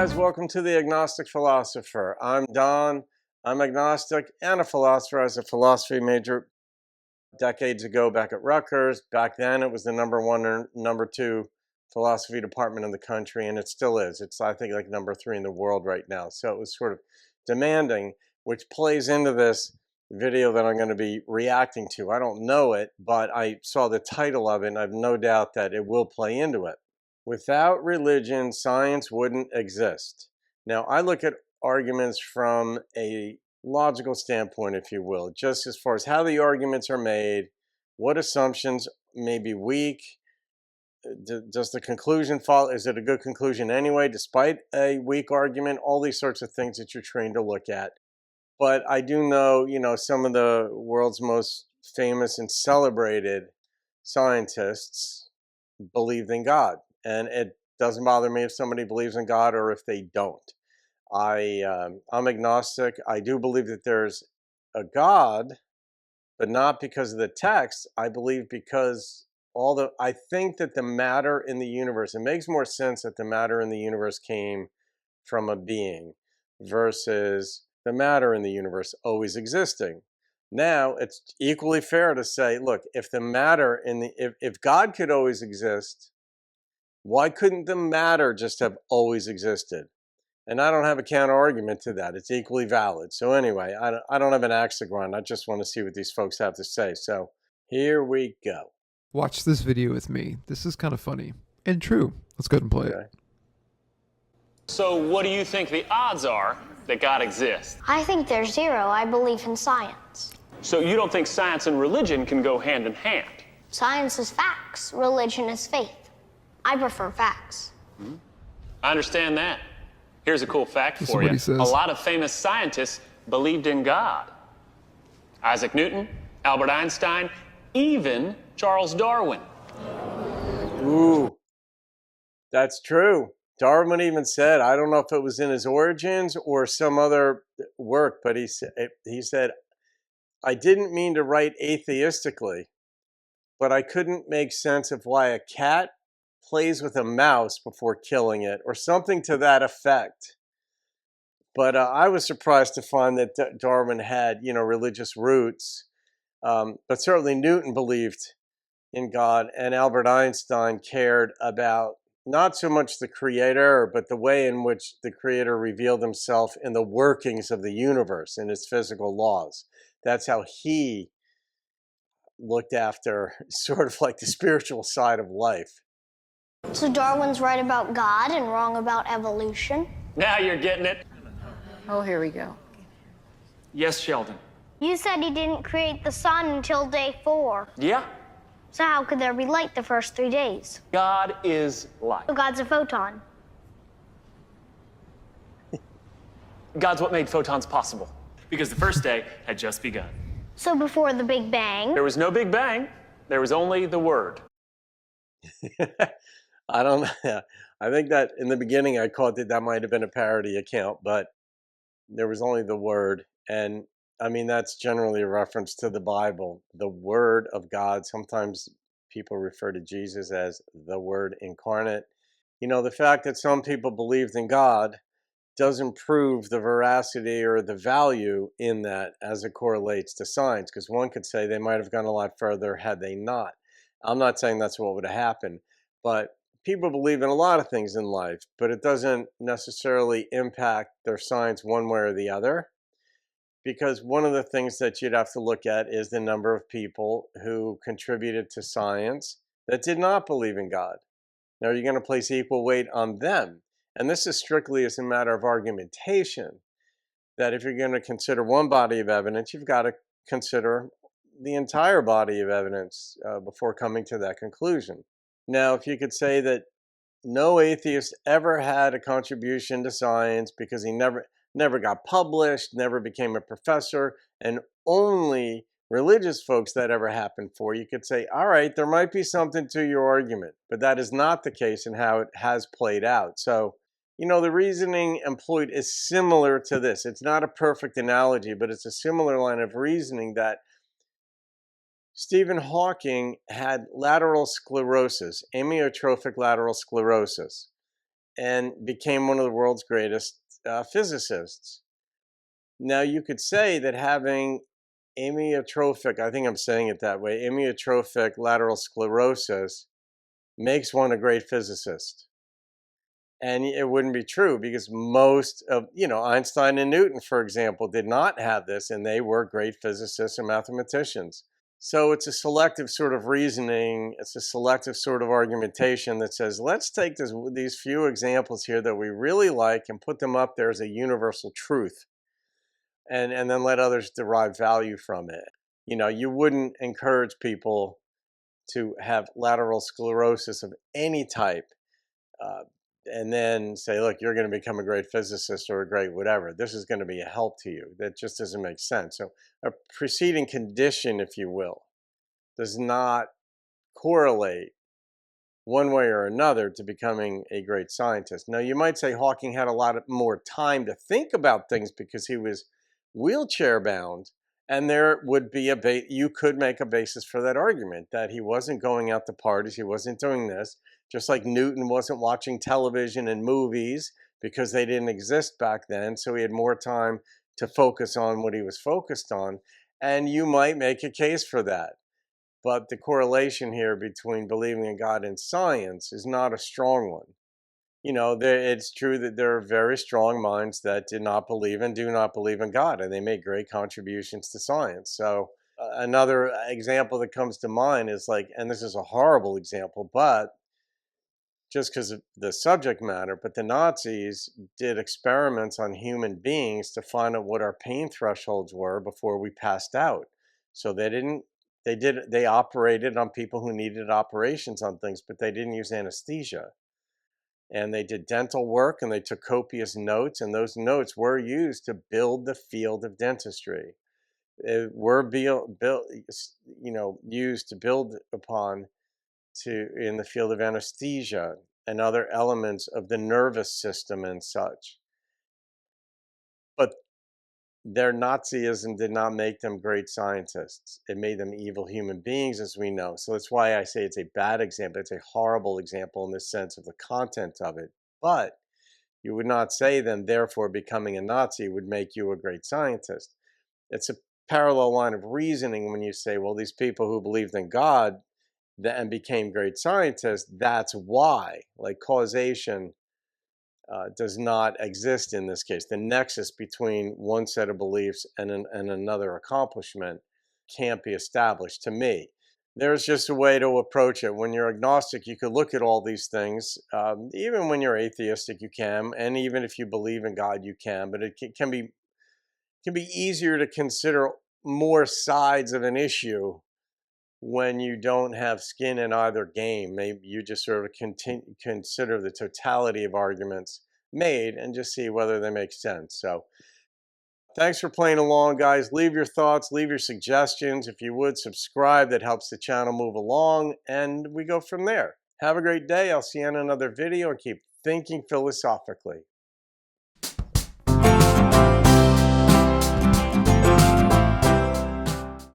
guys, welcome to the Agnostic Philosopher. I'm Don. I'm agnostic and a philosopher. I was a philosophy major decades ago back at Rutgers. Back then it was the #1 or #2 philosophy department in the country, and it still is. It's, I think, like #3 in the world right now. So it was sort of demanding, which plays into this video that I'm going to be reacting to. I don't know it, but I saw the title of it, and I have no doubt that it will play into it. Without religion, science wouldn't exist. Now, I look at arguments from a logical standpoint, if you will, just as far as how the arguments are made, what assumptions may be weak, does the conclusion follow, is it a good conclusion anyway, despite a weak argument, all these sorts of things that you're trained to look at. But I do know, some of the world's most famous and celebrated scientists believed in God. And it doesn't bother me if somebody believes in God or if they don't. I'm agnostic. I do believe that there's a God, but not because of the text. I believe because I think that the matter in the universe, it makes more sense that the matter in the universe came from a being versus the matter in the universe always existing. Now, it's equally fair to say, look, if the matter if God could always exist, why couldn't the matter just have always existed? And I don't have a counter argument to that. It's equally valid. So anyway, I don't have an axe to grind. I just want to see what these folks have to say. So here we go. Watch this video with me. This is kind of funny and true. Let's go ahead and play it. So what do you think the odds are that God exists? I think they're 0. I believe in science. So you don't think science and religion can go hand in hand? Science is facts. Religion is faith. I prefer facts. I understand that. Here's a cool fact This is for what you. he says. A lot of famous scientists believed in God. Isaac Newton, Albert Einstein, even Charles Darwin. Ooh, that's true. Darwin even said, I don't know if it was in his Origins or some other work, but he said, I didn't mean to write atheistically, but I couldn't make sense of why a cat plays with a mouse before killing it, or something to that effect. But I was surprised to find that Darwin had, religious roots. But certainly Newton believed in God, and Albert Einstein cared about not so much the creator, but the way in which the creator revealed himself in the workings of the universe and its physical laws. That's how he looked after sort of like the spiritual side of life. So Darwin's right about God and wrong about evolution? Now you're getting it. Oh, here we go. Yes, Sheldon. You said he didn't create the sun until day 4. Yeah. So how could there be light the first 3 days? God is light. So God's a photon. God's what made photons possible. Because the first day had just begun. So before the Big Bang? There was no Big Bang. There was only the Word. I don't know. I think that in the beginning I caught that might have been a parody account, but there was only the Word. And I mean, that's generally a reference to the Bible, the Word of God. Sometimes people refer to Jesus as the Word incarnate. The fact that some people believed in God doesn't prove the veracity or the value in that as it correlates to science, because one could say they might have gone a lot further had they not. I'm not saying that's what would have happened, but people believe in a lot of things in life, but it doesn't necessarily impact their science one way or the other. Because one of the things that you'd have to look at is the number of people who contributed to science that did not believe in God. Now, you're going to place equal weight on them. And this is strictly as a matter of argumentation, that if you're going to consider one body of evidence, you've got to consider the entire body of evidence before coming to that conclusion. Now, if you could say that no atheist ever had a contribution to science because he never got published, never became a professor, and only religious folks that ever happened for, you could say, all right, there might be something to your argument, but that is not the case in how it has played out. So, the reasoning employed is similar to this. It's not a perfect analogy, but it's a similar line of reasoning that Stephen Hawking had lateral sclerosis, amyotrophic lateral sclerosis. and became one of the world's greatest physicists. Now, you could say that having amyotrophic, I think I'm saying it that way, amyotrophic lateral sclerosis makes one a great physicist. And it wouldn't be true, because most of, Einstein and Newton, for example, did not have this, and they were great physicists and mathematicians. So it's a selective sort of reasoning, it's a selective sort of argumentation that says, let's take these few examples here that we really like and put them up there as a universal truth, and then let others derive value from it. You wouldn't encourage people to have lateral sclerosis of any type, and then say, look, you're going to become a great physicist or a great whatever. This is going to be a help to you. That just doesn't make sense. So a preceding condition, if you will, does not correlate one way or another to becoming a great scientist. Now, you might say Hawking had a lot more time to think about things because he was wheelchair bound, and there would be you could make a basis for that argument, that he wasn't going out to parties, he wasn't doing this, just like Newton wasn't watching television and movies because they didn't exist back then, so he had more time to focus on what he was focused on. And you might make a case for that. But the correlation here between believing in God and science is not a strong one. It's true that there are very strong minds that did not believe and do not believe in God, and they made great contributions to science. So another example that comes to mind is and this is a horrible example, but just because of the subject matter, but the Nazis did experiments on human beings to find out what our pain thresholds were before we passed out. So they operated on people who needed operations on things, but they didn't use anesthesia. And they did dental work, and they took copious notes, and those notes were used to build the field of dentistry. It were used to build upon in the field of anesthesia and other elements of the nervous system and such. But their Nazism did not make them great scientists. It made them evil human beings, as we know. So that's why I say it's a bad example. It's a horrible example in the sense of the content of it. But you would not say then, therefore, becoming a Nazi would make you a great scientist. It's a parallel line of reasoning when you say, well, these people who believed in God and became great scientists, that's why. Causation does not exist in this case. The nexus between one set of beliefs and another accomplishment can't be established to me. There's just a way to approach it. When you're agnostic, you could look at all these things. Even when you're atheistic, you can, and even if you believe in God, you can. But it can be easier to consider more sides of an issue when you don't have skin in either game. Maybe you just sort of consider the totality of arguments made and just see whether they make sense. So thanks for playing along, guys. Leave your thoughts, leave your suggestions. If you would, subscribe. That helps the channel move along, and we go from there. Have a great day. I'll see you in another video, and keep thinking philosophically.